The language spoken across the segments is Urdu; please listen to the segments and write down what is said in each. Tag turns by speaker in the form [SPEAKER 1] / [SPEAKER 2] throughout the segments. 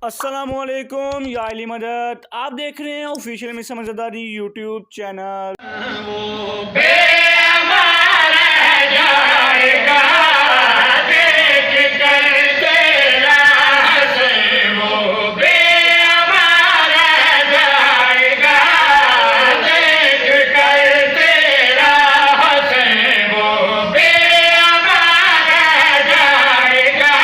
[SPEAKER 1] السلام علیکم یا علی مدد، آپ دیکھ رہے ہیں آفیشیل میں سمجھداری یوٹیوب چینل۔
[SPEAKER 2] وہ بے امان رہ جائے گا دیکھ کر تیرا حسن، وہ بے امان رہ جائے گا دیکھ کر تیرا حسن، وہ بے امان رہ جائے گا۔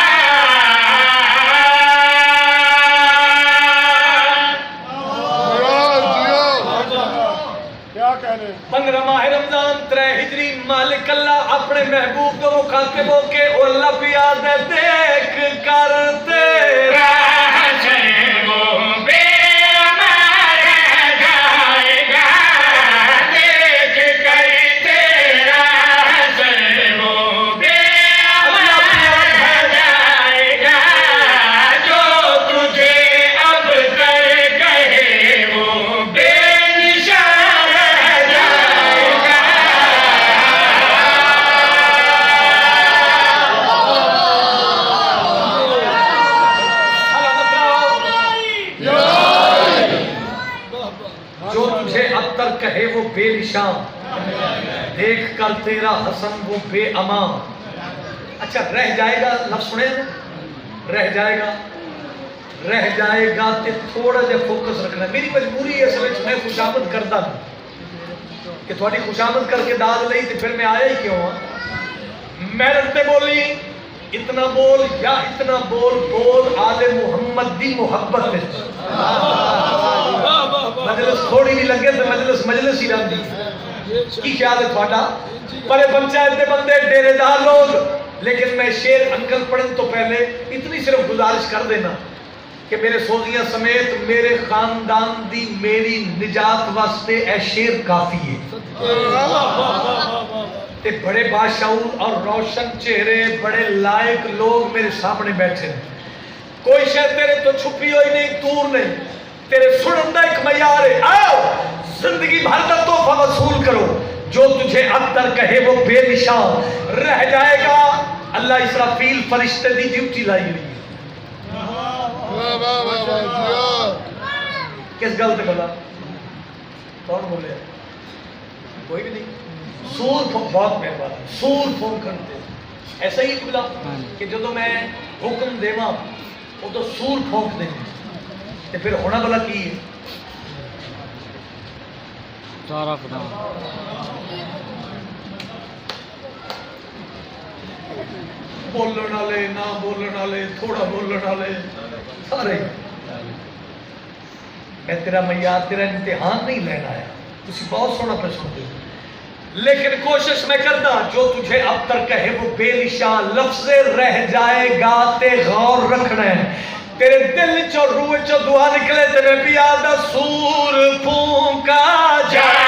[SPEAKER 3] پندرہ ماہ رمضان 3 ہجری مالک اللہ اپنے محبوب کو مخاطب ہو کے او اللہ پیاد ہے دیکھ کر تیرا
[SPEAKER 2] حسن، وہ بے امان رہ جائے گا دیکھ کر تیرا حسن، وہ بے امان رہ جائے گا۔ جو تجھے اب تر کہے وہ بے نشان رہ جائے گا۔
[SPEAKER 3] جو تجھے ابتر کہے وہ بے نشان، دیکھ کر تیرا حسن وہ بے امان۔ اچھا رہ جائے گا، لفظ سنیں، رہ جائے گا تے تھوڑا جا فوکس رکھنا ہے۔ میری مجبوری ہے اصل میں خوشامد کرتا ہوں کہ تھوڑی خوشامد کر کے داد لئی تے پھر میں آیا ہی کیوں ہاں۔ میں رکھتے بولی اتنا بول یا اتنا بول بول آل محمد دی محبت ہے۔ مجلس تھوڑی بھی لگے تو مجلس ہی رہن دی کی خیال ہے تھوڑا پرے پنچایت دے بندے ڈیرے دار لوگ، لیکن میں شیر انکل پڑھن تو پہلے اتنی صرف گزارش کر دینا کہ میرے سوزیاں سمیت میرے خاندان دی میری نجات واسطے اے شیر کافی ہے۔ تے بڑے باشعور اور روشن چہرے بڑے لائق لوگ میرے سامنے بیٹھے ہیں، کوئی شے تیرے تو چھپی ہوئی نہیں، دور نہیں، تیرے سنن دا ایک معیار ہے۔ آؤ زندگی بھر کا تحفہ وصول کرو۔ جو تجھے ابتر کہے وہ بے نشان رہ جائے گا۔ اللہ اسرافیل فرشتے دی ڈیوٹی لائی ہوئی ہے۔ کس گل تے بلا کون بولے؟ کوئی بھی نہیں۔ سور بہت مہربان، سور فون کرتے ایسا ہی بلا کہ جدو میں حکم دیواں وہ تو سور پھونک دیں تے پھر ہونا بلا کی ہے
[SPEAKER 1] سارا خدا
[SPEAKER 3] بولن والے نہ بولن والے تھوڑا بولن والے سارے۔ میں تیرا معیار تیرا امتحان نہیں لینا ہے، تسی بہت سونا پہ سنتے ہو، لیکن کوشش میں کرنا جو تجھے اب تر کہے وہ بے نشان لفظ رہ جائے گا تے غور رکھنا ہے۔ تیرے دل چو روح چو دعا نکلے تے میں پیادہ سور پھونکا جائے